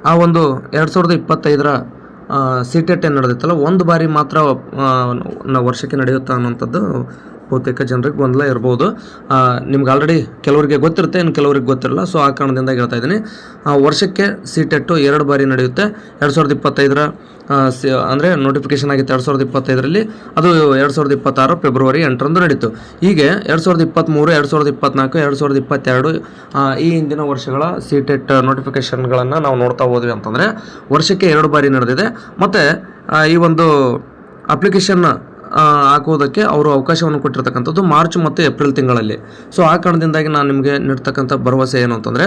ಆ ಒಂದು 2025ರ CTET ಏನು ನಡೆದಿತ್ತಲ್ಲ, ಒಂದು ಬಾರಿ ಮಾತ್ರ ವರ್ಷಕ್ಕೆ ನಡೆಯುತ್ತಾ ಅನ್ನೋಂಥದ್ದು ಬಹುತೇಕ ಜನರಿಗೆ ಗೊಂದಲ ಇರ್ಬೋದು. ನಿಮ್ಗೆ ಆಲ್ರೆಡಿ ಕೆಲವರಿಗೆ ಗೊತ್ತಿರುತ್ತೆ, ಇನ್ನು ಕೆಲವರಿಗೆ ಗೊತ್ತಿರಲ್ಲ. ಸೊ ಆ ಕಾರಣದಿಂದ ಹೇಳ್ತಾ ಇದ್ದೀನಿ, ವರ್ಷಕ್ಕೆ CTET 2 ಬಾರಿ ನಡೆಯುತ್ತೆ. 2025ರ ಅಂದರೆ ನೋಟಿಫಿಕೇಶನ್ ಆಗಿತ್ತು 2025ರಲ್ಲಿ, ಅದು 2026 ಫೆಬ್ರವರಿ 8ರಂದು ನಡೀತು. ಹೀಗೆ 2023, 2024, 2022 ಈ ಹಿಂದಿನ ವರ್ಷಗಳ CTET ನೋಟಿಫಿಕೇಶನ್ಗಳನ್ನು ನಾವು ನೋಡ್ತಾ ಹೋದ್ವಿ ಅಂತಂದರೆ ವರ್ಷಕ್ಕೆ 2 ಬಾರಿ ನಡೆದಿದೆ. ಮತ್ತು ಈ ಒಂದು ಅಪ್ಲಿಕೇಶನ್ ಹಾಕುವುದಕ್ಕೆ ಅವರು ಅವಕಾಶವನ್ನು ಕೊಟ್ಟಿರ್ತಕ್ಕಂಥದ್ದು ಮಾರ್ಚ್ ಮತ್ತು ಏಪ್ರಿಲ್ ತಿಂಗಳಲ್ಲಿ. ಸೊ ಆ ಕಾರಣದಿಂದಾಗಿ ನಾನು ನಿಮಗೆ ನೀಡ್ತಕ್ಕಂಥ ಭರವಸೆ ಏನು ಅಂತಂದರೆ,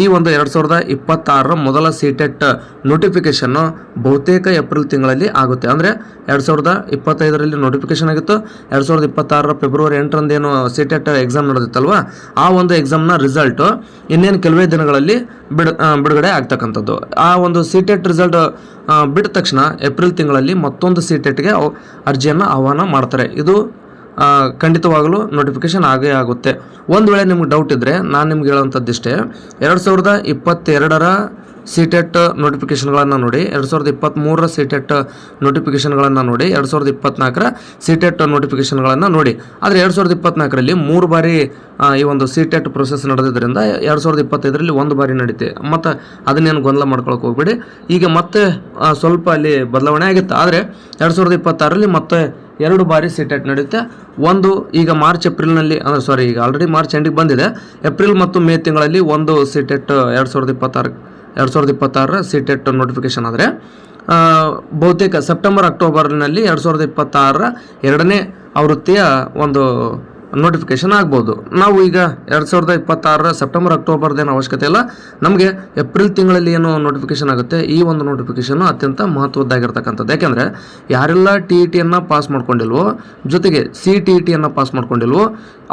ಈ ಒಂದು 2026ರ ಮೊದಲ CTET ನೋಟಿಫಿಕೇಷನ್ನು ಬಹುತೇಕ ಏಪ್ರಿಲ್ ತಿಂಗಳಲ್ಲಿ ಆಗುತ್ತೆ. ಅಂದರೆ 2025ರಲ್ಲಿ ನೋಟಿಫಿಕೇಶನ್ ಆಗಿತ್ತು, 2026ರ ಫೆಬ್ರವರಿ 8ರಂದು ಏನು CTET ಎಕ್ಸಾಮ್ ನಡೆದಿತ್ತಲ್ವ, ಆ ಒಂದು ಎಕ್ಸಾಮ್ನ ರಿಸಲ್ಟು ಇನ್ನೇನು ಕೆಲವೇ ದಿನಗಳಲ್ಲಿ ಬಿಡುಗಡೆ ಆಗ್ತಕ್ಕಂಥದ್ದು. ಆ ಒಂದು CTET ರಿಸಲ್ಟ್ ಬಿಟ್ಟ ತಕ್ಷಣ ಏಪ್ರಿಲ್ ತಿಂಗಳಲ್ಲಿ ಮತ್ತೊಂದು CTETಗೆ ಅರ್ಜಿಯನ್ನು ಆಹ್ವಾನ ಮಾಡ್ತಾರೆ. ಇದು ಖಂಡಿತವಾಗಲೂ ನೋಟಿಫಿಕೇಶನ್ ಆಗೇ ಆಗುತ್ತೆ. ಒಂದು ವೇಳೆ ನಿಮ್ಗೆ ಡೌಟ್ ಇದ್ದರೆ ನಾನು ನಿಮ್ಗೆ ಹೇಳೋಂಥದ್ದಿಷ್ಟೇ, 2022ರ CTET ನೋಟಿಫಿಕೇಶನ್ಗಳನ್ನು ನೋಡಿ, 2023ರ CTET ನೋಟಿಫಿಕೇಶನ್ಗಳನ್ನು ನೋಡಿ, 2024ರ CTET ನೋಟಿಫಿಕೇಶನ್ಗಳನ್ನು ನೋಡಿ. ಆದರೆ 2024ರಲ್ಲಿ 3 ಬಾರಿ ಈ ಒಂದು CTET ಪ್ರೊಸೆಸ್ ನಡೆದಿದ್ದರಿಂದ 2025ರಲ್ಲಿ 1 ಬಾರಿ ನಡೀತೆ. ಮತ್ತು ಅದನ್ನೇನು ಗೊಂದಲ ಮಾಡ್ಕೊಳಕ್ಕೆ ಹೋಗ್ಬೇಡಿ. ಈಗ ಮತ್ತೆ ಸ್ವಲ್ಪ ಅಲ್ಲಿ ಬದಲಾವಣೆ ಆಗಿತ್ತು. ಆದರೆ 2026ರಲ್ಲಿ ಮತ್ತೆ 2 ಬಾರಿ CTET ನಡೆಯುತ್ತೆ. ಒಂದು ಈಗ ಮಾರ್ಚ್ ಏಪ್ರಿಲ್ನಲ್ಲಿ, ಅಂದರೆ ಈಗ ಆಲ್ರೆಡಿ ಮಾರ್ಚ್ ಎಂಡಿಗೆ ಬಂದಿದೆ. ಏಪ್ರಿಲ್ ಮತ್ತು ಮೇ ತಿಂಗಳಲ್ಲಿ ಒಂದು CTET 2026ರ CTET ನೋಟಿಫಿಕೇಶನ್ ಆದರೆ, ಬಹುತೇಕ ಸೆಪ್ಟೆಂಬರ್ ಅಕ್ಟೋಬರ್ನಲ್ಲಿ 2026ರ 2ನೇ ಆವೃತ್ತಿಯ ಒಂದು ನೋಟಿಫಿಕೇಶನ್ ಆಗ್ಬೋದು. ನಾವು ಈಗ 2026ರ ಸೆಪ್ಟೆಂಬರ್ ಅಕ್ಟೋಬರ್ದೇನು ಅವಶ್ಯಕತೆ ಇಲ್ಲ, ನಮಗೆ ಏಪ್ರಿಲ್ ತಿಂಗಳಲ್ಲಿ ಏನು ನೋಟಿಫಿಕೇಶನ್ ಆಗುತ್ತೆ, ಈ ಒಂದು ನೋಟಿಫಿಕೇಶನ್ ಅತ್ಯಂತ ಮಹತ್ವದ್ದಾಗಿರ್ತಕ್ಕಂಥದ್ದು. ಯಾಕೆಂದರೆ ಯಾರೆಲ್ಲ TETಯನ್ನು ಪಾಸ್ ಮಾಡ್ಕೊಂಡಿಲ್ವೋ, ಜೊತೆಗೆ CTETಯನ್ನು ಪಾಸ್ ಮಾಡ್ಕೊಂಡಿಲ್ವೋ,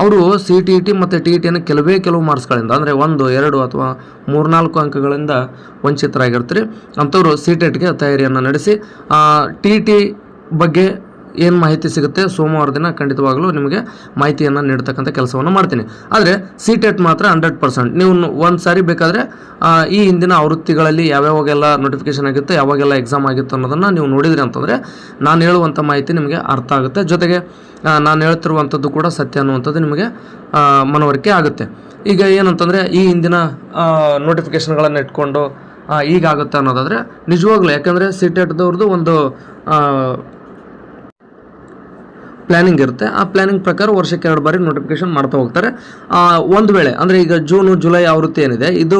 ಅವರು CTET ಮತ್ತು TETಯನ್ನು ಕೆಲವು ಮಾರ್ಕ್ಸ್ಗಳಿಂದ, ಅಂದರೆ 1, 2 ಅಥವಾ 3-4 ಅಂಕಗಳಿಂದ ವಂಚಿತರಾಗಿರ್ತೀರಿ. ಅಂಥವರು CTETಗೆ ತಯಾರಿಯನ್ನು ನಡೆಸಿ TET ಬಗ್ಗೆ ಏನು ಮಾಹಿತಿ ಸಿಗುತ್ತೆ ಸೋಮವಾರ ದಿನ ಖಂಡಿತವಾಗಲೂ ನಿಮಗೆ ಮಾಹಿತಿಯನ್ನು ನೀಡ್ತಕ್ಕಂಥ ಕೆಲಸವನ್ನು ಮಾಡ್ತೀನಿ. ಆದರೆ CTET ಮಾತ್ರ 100%. ನೀವು ಒಂದು ಸಾರಿ ಬೇಕಾದರೆ ಈ ಹಿಂದಿನ ಆವೃತ್ತಿಗಳಲ್ಲಿ ಯಾವ್ಯಾವಾಗೆಲ್ಲ ನೋಟಿಫಿಕೇಶನ್ ಆಗಿತ್ತು, ಯಾವಾಗೆಲ್ಲ ಎಕ್ಸಾಮ್ ಆಗಿತ್ತು ಅನ್ನೋದನ್ನು ನೀವು ನೋಡಿದ್ರಿ ಅಂತಂದರೆ ನಾನು ಹೇಳುವಂಥ ಮಾಹಿತಿ ನಿಮಗೆ ಅರ್ಥ ಆಗುತ್ತೆ. ಜೊತೆಗೆ ನಾನು ಹೇಳ್ತಿರುವಂಥದ್ದು ಕೂಡ ಸತ್ಯ ಅನ್ನುವಂಥದ್ದು ನಿಮಗೆ ಮನವರಿಕೆ ಆಗುತ್ತೆ. ಈಗ ಏನಂತಂದರೆ, ಈ ಹಿಂದಿನ ನೋಟಿಫಿಕೇಶನ್ಗಳನ್ನು ಇಟ್ಕೊಂಡು ಈಗಾಗುತ್ತೆ ಅನ್ನೋದಾದರೆ ನಿಜವಾಗ್ಲೂ, ಯಾಕಂದರೆ CTETದವ್ರದ್ದು ಒಂದು ಪ್ಲ್ಯಾನಿಂಗ್ ಇರುತ್ತೆ. ಆ ಪ್ಲ್ಯಾನಿಂಗ್ ಪ್ರಕಾರ ವರ್ಷಕ್ಕೆ 2 ಬಾರಿ ನೋಟಿಫಿಕೇಶನ್ ಮಾಡ್ತಾ ಹೋಗ್ತಾರೆ. ಒಂದು ವೇಳೆ ಅಂದರೆ ಈಗ ಜೂನು ಜುಲೈ ಆವೃತ್ತಿ ಏನಿದೆ, ಇದು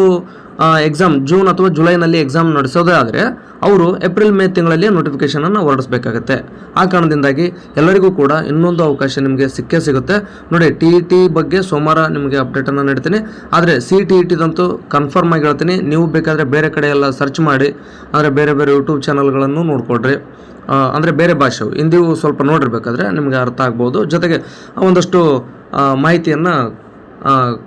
ಎಕ್ಸಾಮ್ ಜೂನ್ ಅಥವಾ ಜುಲೈನಲ್ಲಿ ಎಕ್ಸಾಮ್ ನಡೆಸೋದೇ ಆದರೆ ಅವರು ಏಪ್ರಿಲ್ ಮೇ ತಿಂಗಳಲ್ಲಿ ನೋಟಿಫಿಕೇಶನನ್ನು ಹೊರಡಿಸಬೇಕಾಗತ್ತೆ. ಆ ಕಾರಣದಿಂದಾಗಿ ಎಲ್ಲರಿಗೂ ಕೂಡ ಇನ್ನೊಂದು ಅವಕಾಶ ನಿಮಗೆ ಸಿಗುತ್ತೆ. ನೋಡಿ, TET ಬಗ್ಗೆ ಸೋಮವಾರ ನಿಮಗೆ ಅಪ್ಡೇಟನ್ನು ನೀಡ್ತೀನಿ. ಆದರೆ CTETದಂತೂ ಕನ್ಫರ್ಮ್ ಆಗಿ ಹೇಳ್ತೀನಿ. ನೀವು ಬೇಕಾದರೆ ಬೇರೆ ಕಡೆ ಎಲ್ಲ ಸರ್ಚ್ ಮಾಡಿ, ಅಂದರೆ ಬೇರೆ ಯೂಟ್ಯೂಬ್ ಚಾನಲ್ಗಳನ್ನು ನೋಡ್ಕೊಳ್ರಿ. ಅಂದರೆ ಬೇರೆ ಭಾಷೆವು, ಹಿಂದಿಯೂ ಸ್ವಲ್ಪ ನೋಡಿರ್ಬೇಕಾದ್ರೆ ನಿಮಗೆ ಅರ್ಥ ಆಗ್ಬೋದು. ಜೊತೆಗೆ ಒಂದಷ್ಟು ಮಾಹಿತಿಯನ್ನು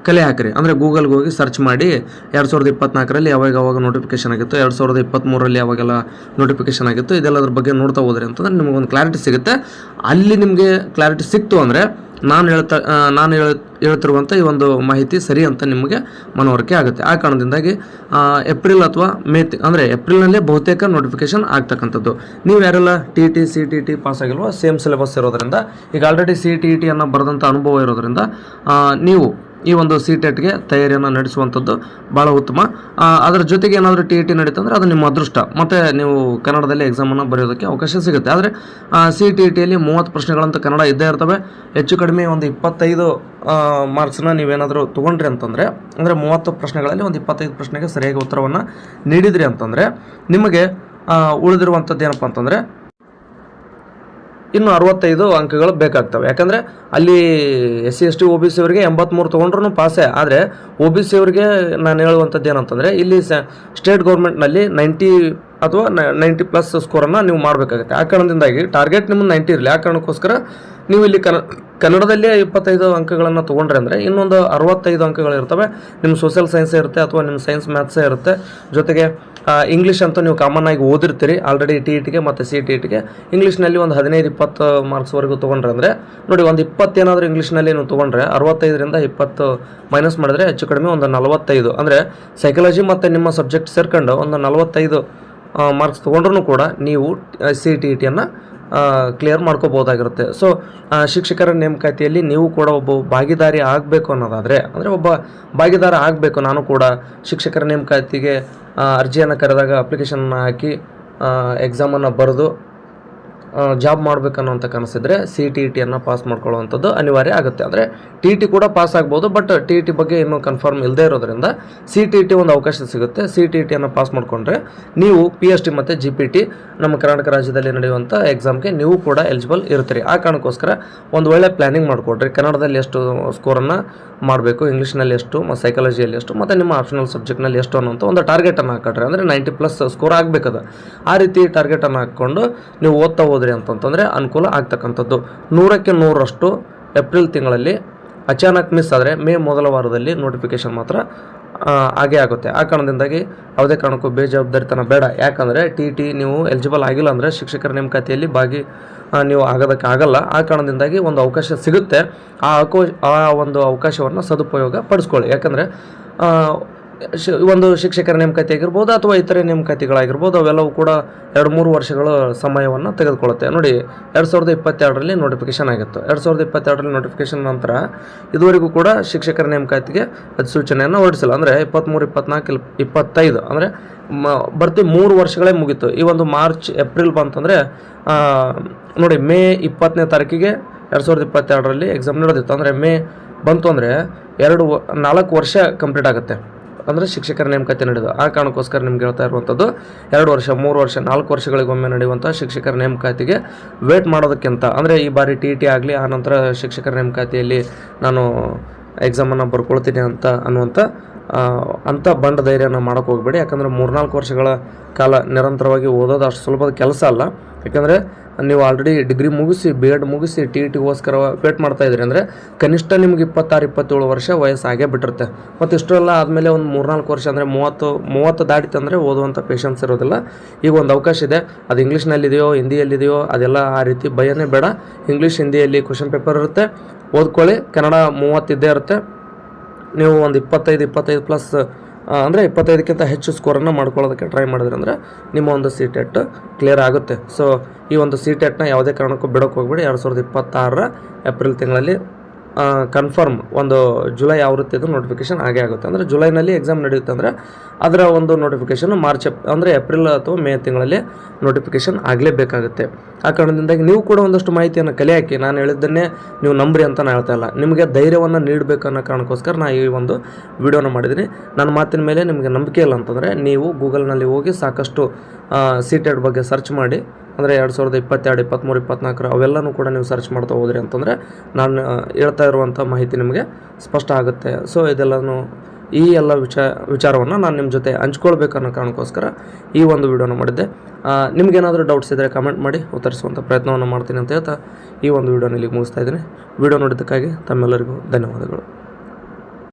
ಕಲೆ ಹಾಕಿರಿ. ಅಂದರೆ ಗೂಗಲ್ಗೆ ಹೋಗಿ ಸರ್ಚ್ ಮಾಡಿ 2024ರಲ್ಲಿ ಯಾವಾಗ ನೋಟಿಫಿಕೇಶನ್ ಆಗಿತ್ತು, 2023ರಲ್ಲಿ ಯಾವಾಗೆಲ್ಲ ನೋಟಿಫಿಕೇಶನ್ ಆಗಿತ್ತು, ಇದೆಲ್ಲದ್ರ ಬಗ್ಗೆ ನೋಡ್ತಾ ಹೋದ್ರಿ ಅಂತಂದರೆ ನಿಮಗೊಂದು ಕ್ಲಾರಿಟಿ ಸಿಗುತ್ತೆ. ಅಲ್ಲಿ ನಿಮಗೆ ಕ್ಲಾರಿಟಿ ಸಿಕ್ತು ಅಂದರೆ ನಾನು ಹೇಳ್ತಿರುವಂಥ ಈ ಒಂದು ಮಾಹಿತಿ ಸರಿ ಅಂತ ನಿಮಗೆ ಮನವರಿಕೆ ಆಗುತ್ತೆ. ಆ ಕಾರಣದಿಂದಾಗಿ ಏಪ್ರಿಲ್ ಅಥವಾ ಮೇ ಅಂದರೆ ಏಪ್ರಿಲ್ನಲ್ಲೇ ಬಹುತೇಕ ನೋಟಿಫಿಕೇಶನ್ ಆಗ್ತಕ್ಕಂಥದ್ದು. ನೀವು ಯಾರೆಲ್ಲ TET CTET ಪಾಸ್ ಆಗಿಲ್ವೋ, ಸೇಮ್ ಸಿಲೆಬಸ್ ಇರೋದರಿಂದ, ಈಗ ಆಲ್ರೆಡಿ CTETಯನ್ನು ಬರೆದಂಥ ಅನುಭವ ಇರೋದರಿಂದ ನೀವು ಈ ಒಂದು CTETಗೆ ತಯಾರಿಯನ್ನು ನಡೆಸುವಂಥದ್ದು ಭಾಳ ಉತ್ತಮ. ಅದರ ಜೊತೆಗೆ ಏನಾದರೂ TET ನಡೀತು ಅಂದರೆ ಅದು ನಿಮ್ಮ ಅದೃಷ್ಟ, ಮತ್ತು ನೀವು ಕನ್ನಡದಲ್ಲಿ ಎಕ್ಸಾಮನ್ನು ಬರೆಯೋದಕ್ಕೆ ಅವಕಾಶ ಸಿಗುತ್ತೆ. ಆದರೆ CTETಯಲ್ಲಿ 30 ಪ್ರಶ್ನೆಗಳಂತ ಕನ್ನಡ ಇದ್ದೇ ಇರ್ತವೆ. ಹೆಚ್ಚು ಕಡಿಮೆ ಒಂದು 25 ಮಾರ್ಕ್ಸ್ನ ನೀವೇನಾದರೂ ತೊಗೊಂಡ್ರಿ ಅಂತಂದರೆ, ಅಂದರೆ 30 ಪ್ರಶ್ನೆಗಳಲ್ಲಿ ಒಂದು 25 ಪ್ರಶ್ನೆಗೆ ಸರಿಯಾಗಿ ಉತ್ತರವನ್ನು ನೀಡಿದ್ರಿ ಅಂತಂದರೆ ನಿಮಗೆ ಉಳಿದಿರುವಂಥದ್ದು ಏನಪ್ಪ ಅಂತಂದರೆ ಇನ್ನು 65 ಅಂಕಗಳು ಬೇಕಾಗ್ತವೆ. ಯಾಕಂದರೆ ಅಲ್ಲಿ SC ST OBC ಅವರಿಗೆ 83 ತೊಗೊಂಡ್ರೂ ಪಾಸೇ. ಆದರೆ OBC ಅವರಿಗೆ ನಾನು ಹೇಳುವಂಥದ್ದು ಏನಂತಂದರೆ, ಇಲ್ಲಿ ಸ್ಟೇಟ್ ಗೌರ್ಮೆಂಟ್ನಲ್ಲಿ ಅಥವಾ 90+ ಸ್ಕೋರನ್ನು ನೀವು ಮಾಡಬೇಕಾಗುತ್ತೆ. ಆ ಕಾರಣದಿಂದಾಗಿ ಟಾರ್ಗೆಟ್ ನಿಮ್ಮದು 90 ಇರಲಿ. ಆ ಕಾರಣಕ್ಕೋಸ್ಕರ ನೀವು ಇಲ್ಲಿ ಕನ್ನಡದಲ್ಲೇ 25 ಅಂಕಗಳನ್ನು ತೊಗೊಂಡ್ರೆ ಅಂದರೆ ಇನ್ನೊಂದು 65 ಅಂಕಗಳಿರ್ತವೆ. ನಿಮ್ಮ ಸೋಷಿಯಲ್ ಸೈನ್ಸ್ ಇರುತ್ತೆ ಅಥವಾ ನಿಮ್ಮ ಸೈನ್ಸ್ ಮ್ಯಾಥ್ಸೇ ಇರುತ್ತೆ. ಜೊತೆಗೆ ಇಂಗ್ಲೀಷ್ ಅಂತೂ ನೀವು ಕಾಮನ್ ಆಗಿ ಓದಿರ್ತೀರಿ ಆಲ್ರೆಡಿ TETಗೆ ಮತ್ತು CTETಗೆ. ಇಂಗ್ಲೀಷ್ನಲ್ಲಿ ಒಂದು 15-20 ಮಾರ್ಕ್ಸ್ವರೆಗೂ ತೊಗೊಂಡ್ರೆ ಅಂದರೆ ನೋಡಿ, ಒಂದು 20 ಏನಾದರೂ ಇಂಗ್ಲೀಷ್ನಲ್ಲಿ ನೀವು ತೊಗೊಂಡ್ರೆ 65ರಿಂದ 20 ಮೈನಸ್ ಮಾಡಿದ್ರೆ ಹೆಚ್ಚು ಕಡಿಮೆ ಒಂದು 45, ಅಂದರೆ ಸೈಕಾಲಜಿ ಮತ್ತು ನಿಮ್ಮ ಸಬ್ಜೆಕ್ಟ್ ಸೇರ್ಕೊಂಡು ಒಂದು 45 ಮಾರ್ಕ್ಸ್ ತೊಗೊಂಡ್ರೂ ಕೂಡ ನೀವು CTETಯನ್ನು ಕ್ಲಿಯರ್ ಮಾಡ್ಕೋಬೋದಾಗಿರುತ್ತೆ. ಸೊ ಶಿಕ್ಷಕರ ನೇಮಕಾತಿಯಲ್ಲಿ ನೀವು ಕೂಡ ಒಬ್ಬ ಭಾಗಿದಾರಿ ಆಗಬೇಕು ಅನ್ನೋದಾದರೆ, ಅಂದರೆ ಒಬ್ಬ ಭಾಗಿದಾರ ಆಗಬೇಕು, ನಾನು ಕೂಡ ಶಿಕ್ಷಕರ ನೇಮಕಾತಿಗೆ ಅರ್ಜಿಯನ್ನು ಕರೆದಾಗ ಅಪ್ಲಿಕೇಶನ್ನ ಹಾಕಿ ಎಕ್ಸಾಮನ್ನು ಬರೆದು ಜಾಬ್ ಮಾಡಬೇಕನ್ನುವಂಥ ಕನಸಿದ್ರೆ CTETಯನ್ನು ಪಾಸ್ ಮಾಡ್ಕೊಳ್ಳುವಂಥದ್ದು ಅನಿವಾರ್ಯ ಆಗುತ್ತೆ. ಅಂದರೆ TET ಕೂಡ ಪಾಸ್ ಆಗ್ಬೋದು, ಬಟ್ TET ಬಗ್ಗೆ ಇನ್ನೂ ಕನ್ಫರ್ಮ್ ಇಲ್ಲದೆ ಇರೋದ್ರಿಂದ CTET ಒಂದು ಅವಕಾಶ ಸಿಗುತ್ತೆ. CTETಯನ್ನು ಪಾಸ್ ಮಾಡಿಕೊಂಡ್ರೆ ನೀವು PST ಮತ್ತು GPT ನಮ್ಮ ಕರ್ನಾಟಕ ರಾಜ್ಯದಲ್ಲಿ ನಡೆಯುವಂಥ ಎಕ್ಸಾಮ್ಗೆ ನೀವು ಕೂಡ ಎಲಿಜಿಬಲ್ ಇರ್ತೀರಿ. ಆ ಕಾರಣಕ್ಕೋಸ್ಕರ ಒಂದು ಒಳ್ಳೆ ಪ್ಲ್ಯಾನಿಂಗ್ ಮಾಡಿಕೊಡ್ರಿ. ಕನ್ನಡದಲ್ಲಿ ಎಷ್ಟು ಸ್ಕೋರನ್ನು ಮಾಡಬೇಕು, ಇಂಗ್ಲೀಷ್ನಲ್ಲಿ ಎಷ್ಟು, ಮತ್ತು ಸೈಕಾಲಜಿಯಲ್ಲಿ ಎಷ್ಟು, ಮತ್ತು ನಿಮ್ಮ ಆಪ್ಷನಲ್ ಸಬ್ಜೆಕ್ಟ್ನಲ್ಲಿ ಎಷ್ಟು ಅನ್ನೋಂಥ ಒಂದು ಟಾರ್ಗೆಟನ್ನು ಹಾಕೊಡ್ರಿ. ಅಂದರೆ 90+ ಸ್ಕೋರ್ ಆಗಬೇಕದು. ಆ ರೀತಿ ಟಾರ್ಗೆಟನ್ನು ಹಾಕ್ಕೊಂಡು ನೀವು ಓದ್ತಾ ಹೋದ್ರಿ ಅಂತಂತಂದರೆ ಅನುಕೂಲ ಆಗ್ತಕ್ಕಂಥದ್ದು. 100ಕ್ಕೆ 100ರಷ್ಟು ಏಪ್ರಿಲ್ ತಿಂಗಳಲ್ಲಿ ಅಚಾನಕ್ ಮಿಸ್ ಆದರೆ ಮೇ ಮೊದಲ ವಾರದಲ್ಲಿ ನೋಟಿಫಿಕೇಷನ್ ಮಾತ್ರ ಆಗೇ ಆಗುತ್ತೆ. ಆ ಕಾರಣದಿಂದಾಗಿ ಯಾವುದೇ ಕಾರಣಕ್ಕೂ ಬೇಜವಾಬ್ದಾರಿತನ ಬೇಡ. ಯಾಕಂದರೆ TET ನೀವು ಎಲಿಜಿಬಲ್ ಆಗಿಲ್ಲ ಅಂದರೆ ಶಿಕ್ಷಕರ ನೇಮಕಾತಿಯಲ್ಲಿ ನೀವು ಆಗೋದಕ್ಕೆ ಆಗಲ್ಲ. ಆ ಕಾರಣದಿಂದಾಗಿ ಒಂದು ಅವಕಾಶ ಸಿಗುತ್ತೆ. ಆ ಒಂದು ಅವಕಾಶವನ್ನು ಸದುಪಯೋಗ ಪಡಿಸ್ಕೊಳ್ಳಿ. ಯಾಕಂದರೆ ಒಂದು ಶಿಕ್ಷಕರ ನೇಮಕಾತಿ ಆಗಿರ್ಬೋದು ಅಥವಾ ಇತರೆ ನೇಮಕಾತಿಗಳಾಗಿರ್ಬೋದು, ಅವೆಲ್ಲವೂ ಕೂಡ 2-3 ವರ್ಷಗಳ ಸಮಯವನ್ನು ತೆಗೆದುಕೊಳ್ಳುತ್ತೆ. ನೋಡಿ, 2022ರಲ್ಲಿ ನೋಟಿಫಿಕೇಷನ್ ಆಗಿತ್ತು. 2022ರಲ್ಲಿ ನೋಟಿಫಿಕೇಷನ್ ನಂತರ ಇದುವರೆಗೂ ಕೂಡ ಶಿಕ್ಷಕರ ನೇಮಕಾತಿಗೆ ಅಧಿಸೂಚನೆಯನ್ನು ಹೊರಡಿಸಿಲ್ಲ. ಅಂದರೆ 23, 24, 25 ಅಂದರೆ ಬರ್ತಿ 3 ವರ್ಷಗಳೇ ಮುಗೀತು. ಈ ಒಂದು ಮಾರ್ಚ್ ಏಪ್ರಿಲ್ ಬಂತಂದರೆ ನೋಡಿ, ಮೇ 20ನೇ ತಾರೀಕಿಗೆ 2022ರಲ್ಲಿ ಎಕ್ಸಾಮ್ ನಡೆದಿತ್ತು. ಅಂದರೆ ಮೇ ಬಂತು ಅಂದರೆ 4 ವರ್ಷ ಕಂಪ್ಲೀಟ್ ಆಗುತ್ತೆ. ಅಂದರೆ ಶಿಕ್ಷಕರ ನೇಮಕಾತಿ ನಡೆದು. ಆ ಕಾರಣಕ್ಕೋಸ್ಕರ ನಿಮ್ಗೆ ಹೇಳ್ತಾ ಇರುವಂಥದ್ದು 2 ವರ್ಷ, 3 ವರ್ಷ, 4 ವರ್ಷಗಳಿಗೊಮ್ಮೆ ನಡೆಯುವಂಥ ಶಿಕ್ಷಕರ ನೇಮಕಾತಿಗೆ ವೇಟ್ ಮಾಡೋದಕ್ಕಿಂತ, ಅಂದರೆ ಈ ಬಾರಿ TET ಆಗಲಿ, ಆನಂತರ ಶಿಕ್ಷಕರ ನೇಮಕಾತಿಯಲ್ಲಿ ನಾನು ಎಕ್ಸಾಮನ್ನು ಬರ್ಕೊಳ್ತೀನಿ ಅಂತ ಬಂಡ ಧೈರ್ಯನ ಮಾಡೋಕ್ಕೆ ಹೋಗಬೇಡಿ. ಯಾಕಂದರೆ 3-4 ವರ್ಷಗಳ ಕಾಲ ನಿರಂತರವಾಗಿ ಓದೋದು ಅಷ್ಟು ಸುಲಭದ ಕೆಲಸ ಅಲ್ಲ. ಯಾಕಂದರೆ ನೀವು ಆಲ್ರೆಡಿ ಡಿಗ್ರಿ ಮುಗಿಸಿ B.Ed ಮುಗಿಸಿ TETಗೋಸ್ಕರ ವೇಟ್ ಮಾಡ್ತಾಯಿದ್ರಿ ಅಂದರೆ ಕನಿಷ್ಠ ನಿಮ್ಗೆ 26-27 ವರ್ಷ ವಯಸ್ಸಾಗೇ ಬಿಟ್ಟಿರುತ್ತೆ. ಮತ್ತು ಇಷ್ಟೆಲ್ಲ ಆದಮೇಲೆ ಒಂದು 3-4 ವರ್ಷ ಅಂದರೆ 30 ದಾಟಿತಂದರೆ ಓದುವಂಥ ಪೇಷನ್ಸ್ ಇರೋದಿಲ್ಲ. ಈಗ ಒಂದು ಅವಕಾಶ ಇದೆ. ಅದು ಇಂಗ್ಲೀಷ್ನಲ್ಲಿದೆಯೋ ಹಿಂದಿಯಲ್ಲಿದೆಯೋ ಅದೆಲ್ಲ ಆ ರೀತಿ ಭಯನೇ ಬೇಡ. ಇಂಗ್ಲೀಷ್ ಹಿಂದಿಯಲ್ಲಿ ಕ್ವಶನ್ ಪೇಪರ್ ಇರುತ್ತೆ, ಓದ್ಕೊಳ್ಳಿ. ಕನ್ನಡ 30 ಇದ್ದೇ ಇರುತ್ತೆ. ನೀವು ಒಂದು 25+ ಅಂದರೆ 25ಕ್ಕಿಂತ ಹೆಚ್ಚು ಸ್ಕೋರನ್ನು ಮಾಡ್ಕೊಳ್ಳೋದಕ್ಕೆ ಟ್ರೈ ಮಾಡಿದ್ರೆ ಅಂದರೆ ನಿಮ್ಮ ಒಂದು CTET ಕ್ಲಿಯರ್ ಆಗುತ್ತೆ. ಸೊ ಈ ಒಂದು CTETನ ಯಾವುದೇ ಕಾರಣಕ್ಕೂ ಬಿಡೋಕ್ಕೆ ಹೋಗ್ಬೇಡಿ. 2026ರ ಏಪ್ರಿಲ್ ತಿಂಗಳಲ್ಲಿ ಕನ್ಫರ್ಮ್ ಒಂದು ಜುಲೈ ಆವೃತ್ತಿದು ನೋಟಿಫಿಕೇಷನ್ ಆಗೇ ಆಗುತ್ತೆ. ಅಂದರೆ ಜುಲೈನಲ್ಲಿ ಎಕ್ಸಾಮ್ ನಡೆಯುತ್ತೆ ಅಂದರೆ ಅದರ ಒಂದು ನೋಟಿಫಿಕೇಷನ್ ಅಂದರೆ ಏಪ್ರಿಲ್ ಅಥವಾ ಮೇ ತಿಂಗಳಲ್ಲಿ ನೋಟಿಫಿಕೇಷನ್ ಆಗಲೇಬೇಕಾಗುತ್ತೆ. ಆ ಕಾರಣದಿಂದಾಗಿ ನೀವು ಕೂಡ ಒಂದಷ್ಟು ಮಾಹಿತಿಯನ್ನು ಕಲೆ ಹಾಕಿ. ನಾನು ಹೇಳಿದ್ದನ್ನೇ ನೀವು ನಂಬ್ರಿ ಅಂತ ನಾನು ಹೇಳ್ತಾ ಇಲ್ಲ, ನಿಮಗೆ ಧೈರ್ಯವನ್ನು ನೀಡಬೇಕು ಅನ್ನೋ ಕಾರಣಕ್ಕೋಸ್ಕರ ನಾನು ಈ ಒಂದು ವಿಡಿಯೋನ ಮಾಡಿದ್ದೀನಿ. ನನ್ನ ಮಾತಿನ ಮೇಲೆ ನಿಮಗೆ ನಂಬಿಕೆ ಇಲ್ಲ ಅಂತಂದರೆ ನೀವು ಗೂಗಲ್ನಲ್ಲಿ ಹೋಗಿ ಸಾಕಷ್ಟು CTET ಬಗ್ಗೆ ಸರ್ಚ್ ಮಾಡಿ. ಅಂದರೆ 2022, 23, 24 ಅವೆಲ್ಲನೂ ಕೂಡ ನೀವು ಸರ್ಚ್ ಮಾಡ್ತಾ ಹೋದ್ರಿ ಅಂತಂದರೆ ನಾನು ಹೇಳ್ತಾ ಇರುವಂಥ ಮಾಹಿತಿ ನಿಮಗೆ ಸ್ಪಷ್ಟ ಆಗುತ್ತೆ. ಸೊ ಈ ಎಲ್ಲ ವಿಚಾರವನ್ನು ನಾನು ನಿಮ್ಮ ಜೊತೆ ಹಂಚ್ಕೊಳ್ಬೇಕನ್ನೋ ಕಾರಣಕ್ಕೋಸ್ಕರ ಈ ಒಂದು ವಿಡಿಯೋನ ಮಾಡಿದ್ದೆ. ನಿಮಗೇನಾದರೂ ಡೌಟ್ಸ್ ಇದ್ದರೆ ಕಮೆಂಟ್ ಮಾಡಿ ಉತ್ತರಿಸುವಂಥ ಪ್ರಯತ್ನವನ್ನು ಮಾಡ್ತೀನಿ ಅಂತ ಹೇಳ್ತಾ ಈ ಒಂದು ವಿಡಿಯೋನ ಇಲ್ಲಿಗೆ ಮುಗಿಸ್ತಾ ಇದ್ದೀನಿ. ವಿಡಿಯೋ ನೋಡಿದ್ದಕ್ಕಾಗಿ ತಮ್ಮೆಲ್ಲರಿಗೂ ಧನ್ಯವಾದಗಳು.